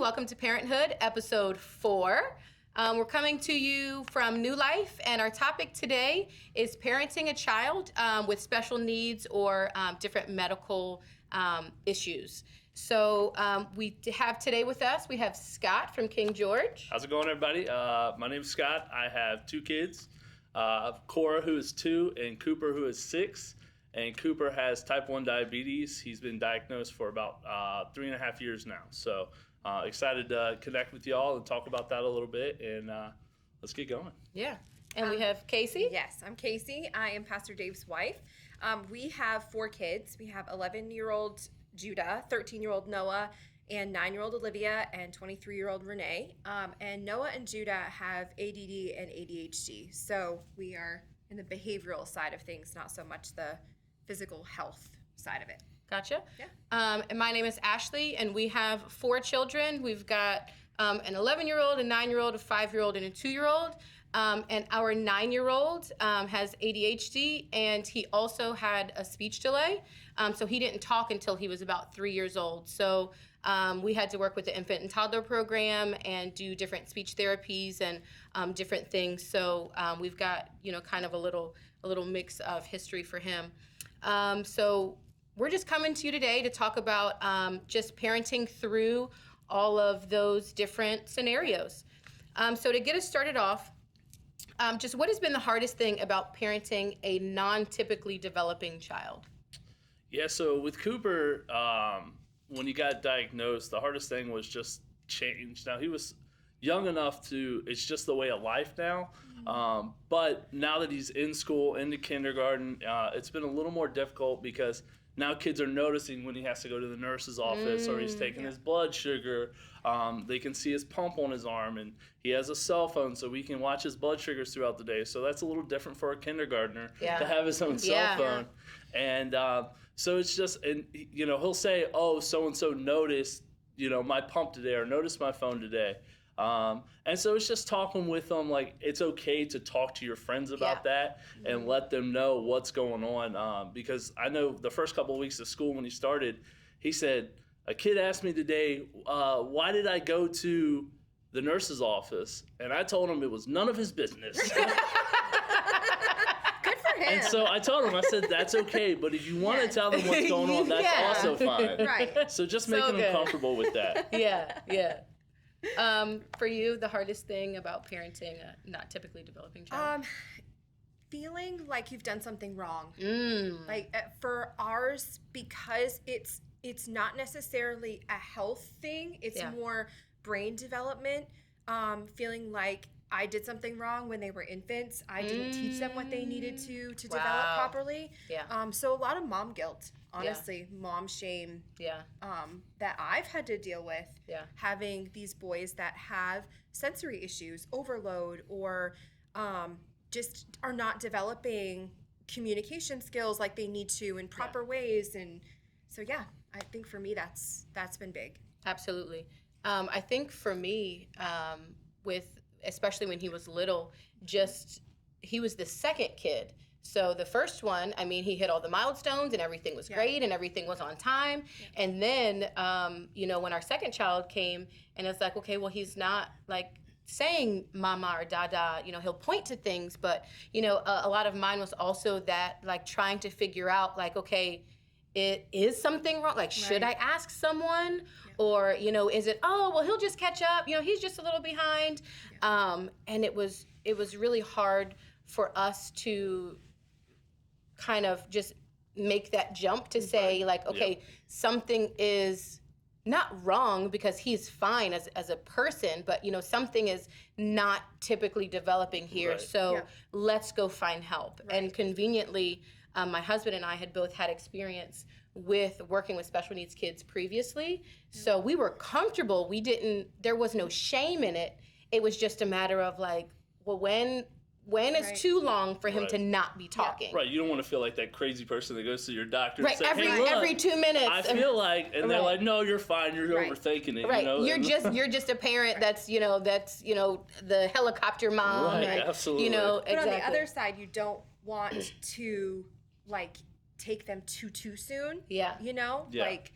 Welcome to Parenthood, episode 4. We're coming to you from New Life, and our topic today is parenting a child with special needs or different medical issues. So we have today with us, we have Scott from King George. How's it going, everybody? My name's Scott. I have 2 kids, Cora, who is 2, and Cooper, who is 6. And Cooper has type 1 diabetes. He's been diagnosed for about 3.5 years now. So excited to connect with y'all and talk about that a little bit. And let's get going. Yeah. And we have Kacie. Yes, I'm Kacie. I am Pastor Dave's wife. We have 4 kids. We have 11-year-old Judah, 13-year-old Noah, and 9-year-old Olivia, and 23-year-old Renee. And Noah and Judah have ADD and ADHD. So we are in the behavioral side of things, not so much the physical health side of it. Gotcha. Yeah. And my name is Ashli, and we have 4 children. We've got an 11-year-old, a 9-year-old, a 5-year-old, and a 2-year-old. And our 9-year-old has ADHD, and he also had a speech delay. So he didn't talk until he was about 3 years old. So we had to work with the infant and toddler program and do different speech therapies and different things. So we've got, kind of a little mix of history for him. So we're just coming to you today to talk about just parenting through all of those different scenarios. So to get us started off, just what has been the hardest thing about parenting a non-typically developing child? Yeah, so with Cooper, when he got diagnosed, the hardest thing was just change. Now, he was young enough to, it's just the way of life now. But now that he's in school, into kindergarten, it's been a little more difficult because now kids are noticing when he has to go to the nurse's office or he's taking his blood sugar. They can see his pump on his arm, and he has a cell phone so we can watch his blood sugars throughout the day. So that's a little different for a kindergartner to have his own cell phone. And so it's just, and he'll say, oh, so-and-so noticed, my pump today or noticed my phone today. And so it's just talking with them, like, it's okay to talk to your friends about that and let them know what's going on. Because I know the first couple of weeks of school when he started, he said, a kid asked me today, why did I go to the nurse's office? And I told him it was none of his business. Good for him. And so I told him, I said, that's okay, but if you want to tell them what's going on, that's also fine. Right. So just making them comfortable with that. Yeah. For you, the hardest thing about parenting a not typically developing child? Feeling like you've done something wrong. Like for ours, because it's not necessarily a health thing. It's more brain development. Feeling like I did something wrong when they were infants. I didn't teach them what they needed to develop properly. Yeah. So a lot of mom guilt, honestly, mom shame. That I've had to deal with. Having these boys that have sensory issues, overload, or just are not developing communication skills like they need to in proper ways. And so I think for me that's been big. Absolutely. I think for me, especially when he was little, he was the second kid. So the first one, he hit all the milestones and everything was great and everything was on time. And then, when our second child came, and it's like, okay, well, he's not like saying mama or dada, he'll point to things, but, a lot of mine was also that, like, trying to figure out, like, okay, it is something wrong. Like, should I ask someone? Or, is it, oh, well, he'll just catch up. He's just a little behind. And it was really hard for us to kind of just make that jump to say, like, okay, something is not wrong because he's fine as a person, but, something is not typically developing here. So let's go find help. And conveniently, my husband and I had both had experience with working with special needs kids previously. So we were comfortable. There was no shame in it. It was just a matter of like, well, when is too long for him to not be talking? Right. You don't want to feel like that crazy person that goes to your doctor and says, every 2 minutes. I feel like, and they're like, no, you're fine. You're overthinking it. Right. You're just a parent that's the helicopter mom. Right. And, absolutely. But on the other side, you don't want to like take them too soon. Yeah. Like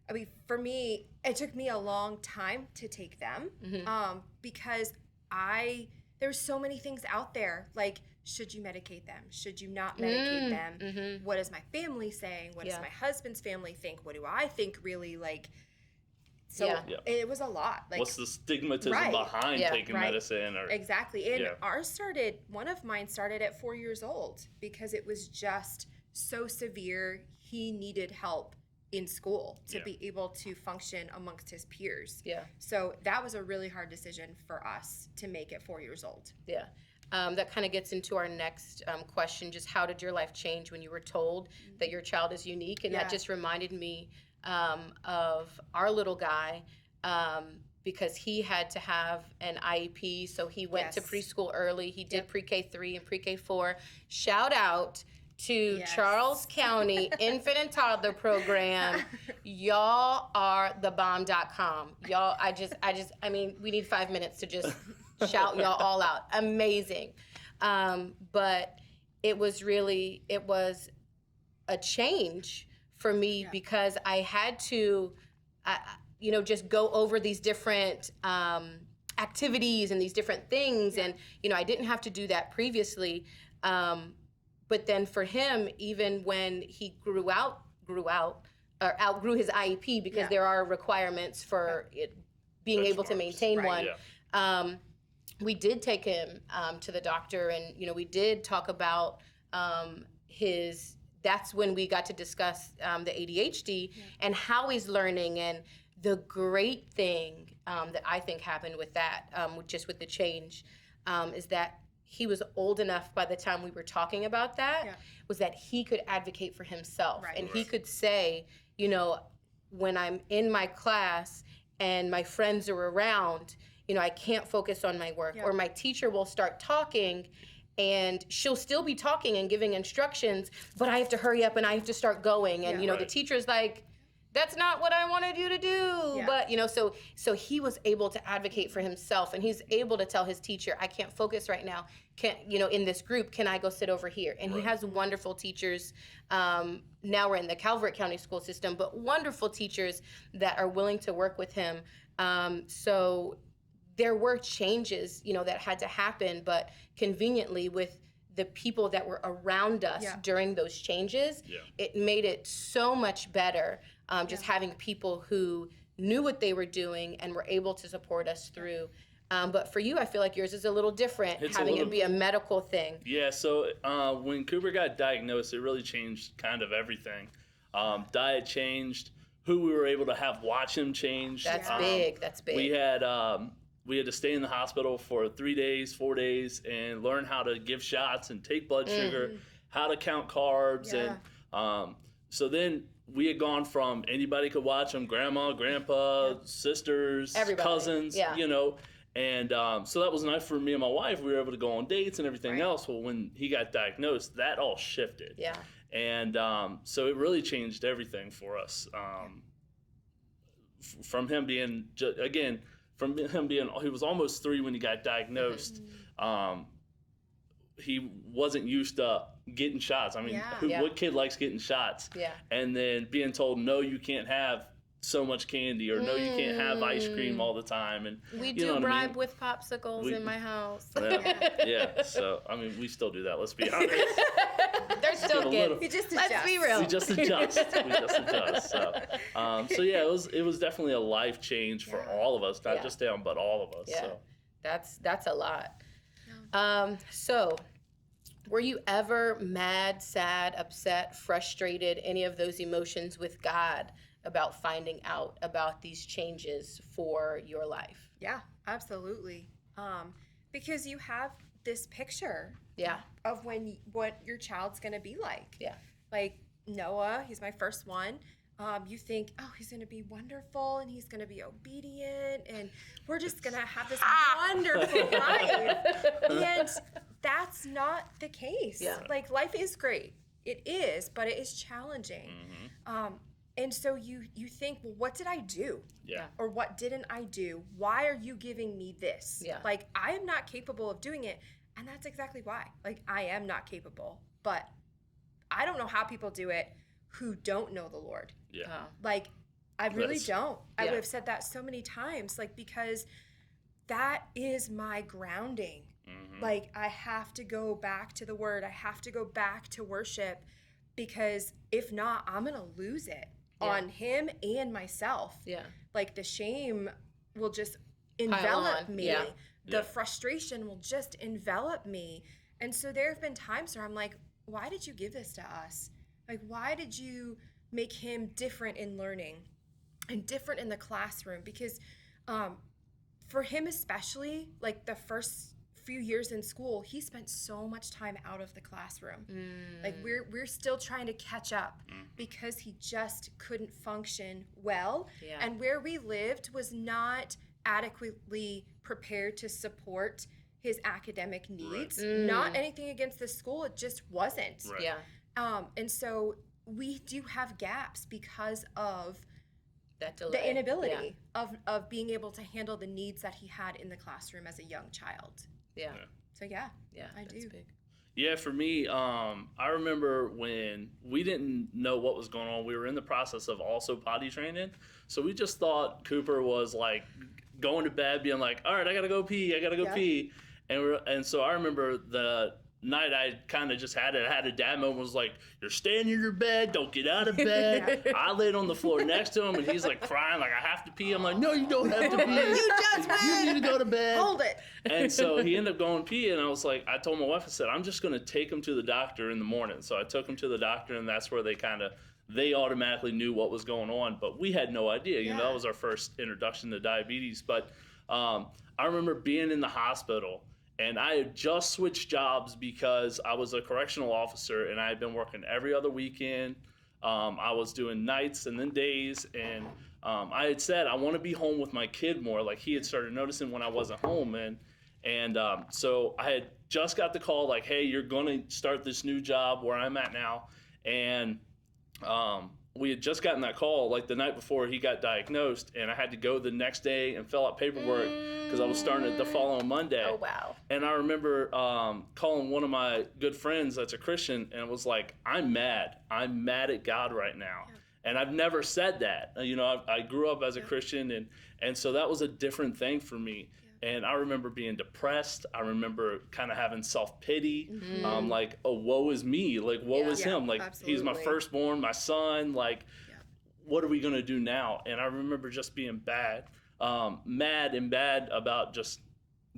I mean, for me, it took me a long time to take them because there's so many things out there. Like, should you medicate them? Should you not medicate them? What is my family saying? What does my husband's family think? What do I think really, like? So it was a lot. Like, what's the stigmatism behind taking medicine? Or exactly. And one of mine started at 4 years old because it was just so severe. He needed help in school to be able to function amongst his peers. Yeah. So that was a really hard decision for us to make at 4 years old. Yeah. That kind of gets into our next question. Just how did your life change when you were told that your child is unique? And that just reminded me of our little guy because he had to have an IEP. So he went to preschool early. He did pre-K 3 and pre-K 4. Shout out to Charles County Infant and Toddler Program. Y'all are the bomb.com. Y'all, I mean, we need 5 minutes to just shout y'all all out. Amazing. But it was a change for me because I had to, just go over these different activities and these different things. And, I didn't have to do that previously. But then for him, even when he grew out or outgrew his IEP, because there are requirements for it being able to maintain one, we did take him to the doctor, and we did talk about that's when we got to discuss the ADHD and how he's learning. And the great thing that I think happened with that, just with the change, is that he was old enough by the time we were talking about that, was that he could advocate for himself. Right. And he could say, when I'm in my class and my friends are around, I can't focus on my work. Or my teacher will start talking and she'll still be talking and giving instructions, but I have to hurry up and I have to start going. And, the teacher's like, that's not what I wanted you to do. Yeah. But, so he was able to advocate for himself, and he's able to tell his teacher, I can't focus right now. In this group, can I go sit over here? And he has wonderful teachers. Now we're in the Calvert County school system, but wonderful teachers that are willing to work with him. So there were changes, that had to happen, but conveniently with the people that were around us during those changes, it made it so much better. Just having people who knew what they were doing and were able to support us through. But for you, I feel like yours is a little different, it be a medical thing. Yeah, so when Cooper got diagnosed, it really changed kind of everything. Diet changed, who we were able to have watch him change. That's big. We had to stay in the hospital for 3 days, 4 days, and learn how to give shots and take blood sugar, how to count carbs. And so then we had gone from anybody could watch him, grandma, grandpa, sisters, everybody. Cousins, and so that was nice for me and my wife. We were able to go on dates and everything else. Well, when he got diagnosed, that all shifted. Yeah. And so it really changed everything for us. From him being, he was almost 3 when he got diagnosed. He wasn't used to getting shots. I mean, what kid likes getting shots? Yeah. And then being told, no, you can't have so much candy, or no, you can't have ice cream all the time. And we do bribe with popsicles in my house. Yeah. So, I mean, we still do that. Let's be honest. They're still kids. We just adjust. Let's be real. We just adjust. So yeah, it was definitely a life change for all of us, not just him, but all of us. Yeah. So that's a lot. So, were you ever mad, sad, upset, frustrated, any of those emotions with God about finding out about these changes for your life? Yeah, absolutely. Because you have this picture of what your child's going to be like. Yeah. Like Noah, he's my first one. You think, oh, he's going to be wonderful and he's going to be obedient and we're just going to have this wonderful life. And that's not the case. Yeah. Like, life is great. It is, but it is challenging. And so you think, well, what did I do? Yeah. Or what didn't I do? Why are you giving me this? Yeah. Like, I am not capable of doing it. And that's exactly why. Like, I am not capable. But I don't know how people do it who don't know the Lord. Yeah. Like, I really don't. I would have said that so many times, like, because that is my grounding. Like, I have to go back to the word. I have to go back to worship, because if not, I'm going to lose it on him and myself. Yeah. Like, the shame will just envelop me. Yeah. The frustration will just envelop me. And so there have been times where I'm like, why did you give this to us? Like, why did you make him different in learning and different in the classroom? Because for him especially, like, the first few years in school, he spent so much time out of the classroom. Like, we're still trying to catch up because he just couldn't function well. Yeah. And where we lived was not adequately prepared to support his academic needs. Not anything against the school, it just wasn't. Right. Yeah. And so we do have gaps because of that delay. The inability of being able to handle the needs that he had in the classroom as a young child. Yeah. So yeah, I do. Big. Yeah, for me, I remember when we didn't know what was going on. We were in the process of also potty training, so we just thought Cooper was like going to bed, being like, "All right, I gotta go pee," and so I remember the night I kind of just had a dad moment, was like, "You're staying in your bed, don't get out of bed." I laid on the floor next to him, and he's like crying, like, "I have to pee." I'm like, "No, you don't have to pee. You need to go to bed. Hold it." And so he ended up going pee, and I was like, I told my wife, I said, I'm just going to take him to the doctor in the morning. So I took him to the doctor, and that's where they automatically knew what was going on, but we had no idea. You know, that was our first introduction to diabetes. But I remember being in the hospital, and I had just switched jobs because I was a correctional officer, and I had been working every other weekend. I was doing nights and then days, and I had said I want to be home with my kid more. Like, he had started noticing when I wasn't home, and so I had just got the call, like, "Hey, you're going to start this new job where I'm at now," and we had just gotten that call like the night before he got diagnosed, and I had to go the next day and fill out paperwork because I was starting it the following Monday. Oh, wow. And I remember calling one of my good friends that's a Christian, and it was like, I'm mad at God right now. Yeah. And I've never said that. You know, I grew up as a Christian, and so that was a different thing for me. And I remember being depressed. I remember kind of having self-pity. Like, oh, woe is me. Like, woe is him. Like, absolutely. He's my firstborn, my son. Like, what are we going to do now? And I remember just being mad and bad about just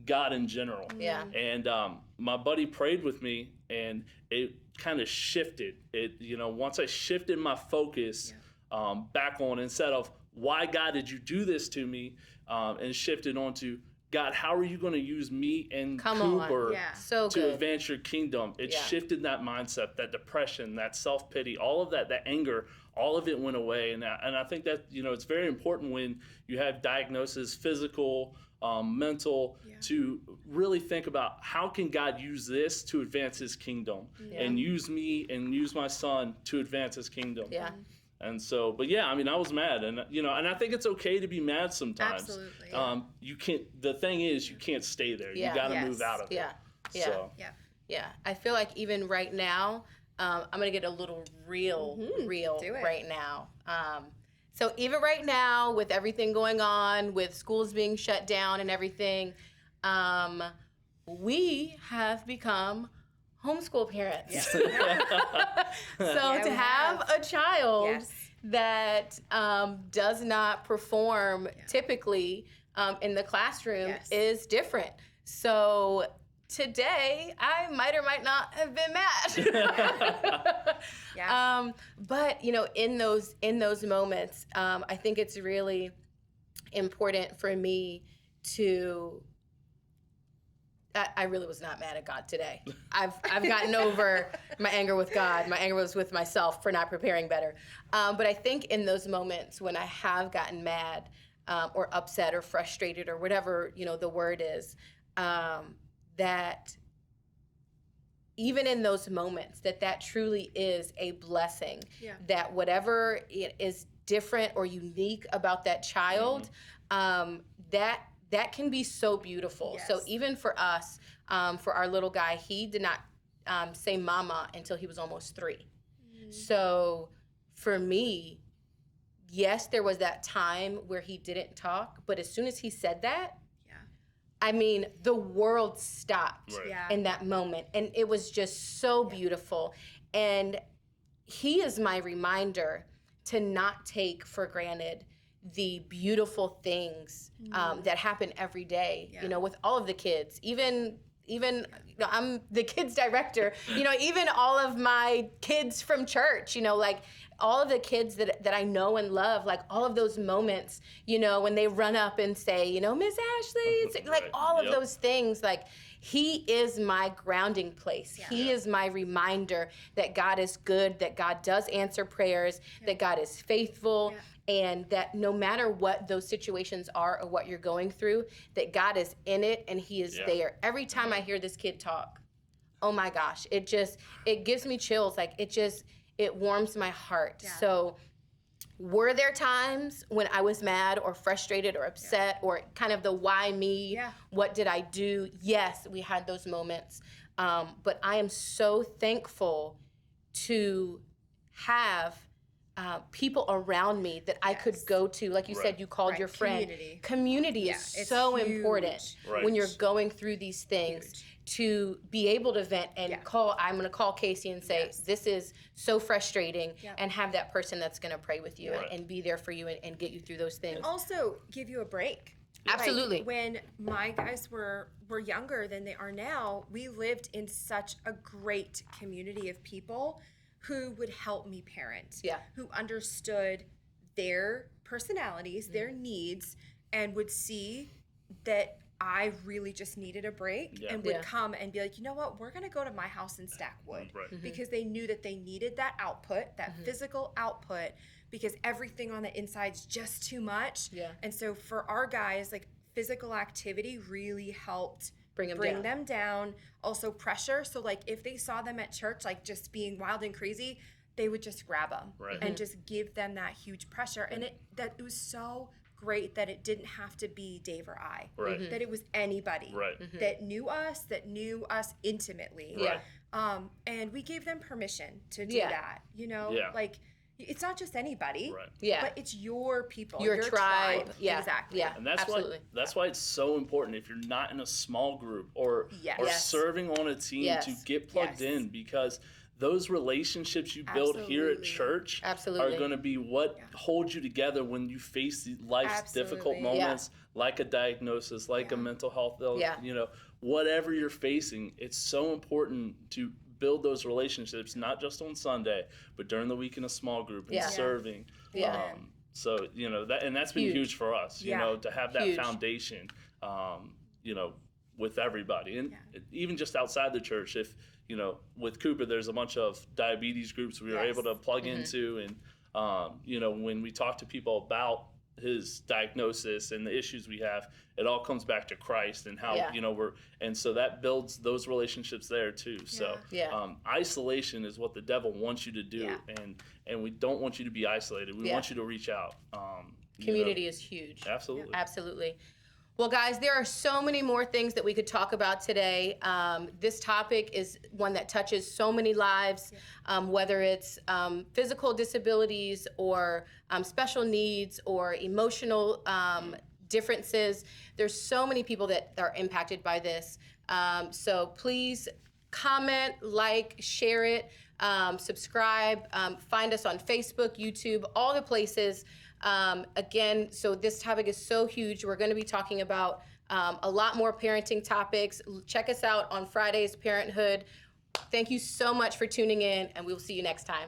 God in general. Yeah. And my buddy prayed with me, and it kind of shifted. Once I shifted my focus back on, instead of, why, God, did you do this to me? And shifted onto, God, how are you going to use me and Cooper to advance your kingdom? It shifted that mindset, that depression, that self-pity, all of that anger, all of it went away. And I think that, it's very important when you have diagnosis, physical, mental, to really think about, how can God use this to advance his kingdom and use me and use my son to advance his kingdom. Yeah. And so, but I was mad, and and I think it's okay to be mad sometimes. Absolutely. You can't. The thing is, you can't stay there. You got to move out of it. Yeah. I feel like even right now, I'm gonna get a little real right now. So even right now, with everything going on, with schools being shut down and everything, we have become homeschool parents. Yeah. So to have a child that does not perform typically in the classroom is different. So today I might or might not have been mad. But in those moments, I think it's really important for me to. I really was not mad at God today. I've gotten over my anger with God. My anger was with myself for not preparing better. But I think in those moments when I have gotten mad or upset or frustrated or whatever the word is, that even in those moments that truly is a blessing. Yeah. That whatever it is different or unique about that child, that can be so beautiful. Yes. So even for us, for our little guy, he did not say mama until he was almost 3. So for me, yes, there was that time where he didn't talk, but as soon as he said that, I mean, the world stopped in that moment. And it was just so beautiful. And he is my reminder to not take for granted the beautiful things that happen every day, you know, with all of the kids, even you know, I'm the kids director, you know, even all of my kids from church, you know, like all of the kids that I know and love, like all of those moments, you know, when they run up and say, you know, Miss Ashley, it's like all of those things, like he is my grounding place. He is my reminder that God is good, that God does answer prayers, that God is faithful, and that no matter what those situations are or what you're going through, that God is in it and he is there. Every time I hear this kid talk, oh my gosh, it gives me chills. Like it warms my heart. So were there times when I was mad or frustrated or upset or kind of the why me, what did I do? Yes, we had those moments. But I am so thankful to have people around me that I could go to, like you said, you called your friend. Community is so important when you're going through these things to be able to vent and I'm going to call Kacie and say, this is so frustrating, and have that person that's going to pray with you and be there for you and get you through those things. And also give you a break. Absolutely. Like when my guys were younger than they are now, we lived in such a great community of people who would help me parent, who understood their personalities, their needs, and would see that I really just needed a break and would come and be like, you know what, we're going to go to my house and stack wood. Because they knew that they needed that output, that physical output, because everything on the inside's just too much. And so for our guys, like physical activity really helped bring them down. Also pressure. So like if they saw them at church, like just being wild and crazy, they would just grab them and just give them that huge pressure. And it was so great that it didn't have to be Dave or I, that it was anybody that knew us intimately. And we gave them permission to do that, you know, like it's not just anybody, but it's your people, your tribe. Exactly. And that's why it's so important if you're not in a small group or serving on a team to get plugged in, because those relationships you build here at church are going to be what holds you together when you face life's difficult moments, like a diagnosis, like a mental health, you know, whatever you're facing. It's so important to build those relationships, not just on Sunday, but during the week in a small group and serving. So, you know, that's been huge for us, you know, to have that foundation, you know, with everybody. And even just outside the church, if, you know, with Cooper, there's a bunch of diabetes groups we were able to plug into. And, you know, when we talk to people about his diagnosis and the issues we have, it all comes back to Christ and how, you know, and so that builds those relationships there too. So isolation is what the devil wants you to do. And we don't want you to be isolated. We want you to reach out. Community is huge. Absolutely. Absolutely. Well, guys, there are so many more things that we could talk about today. This topic is one that touches so many lives, whether it's physical disabilities or special needs or emotional differences. There's so many people that are impacted by this. So please comment, like, share it, subscribe, find us on Facebook, YouTube, all the places. Again, so this topic is so huge. We're going to be talking about a lot more parenting topics. Check us out on Friday's Parenthood. Thank you so much for tuning in, and we'll see you next time.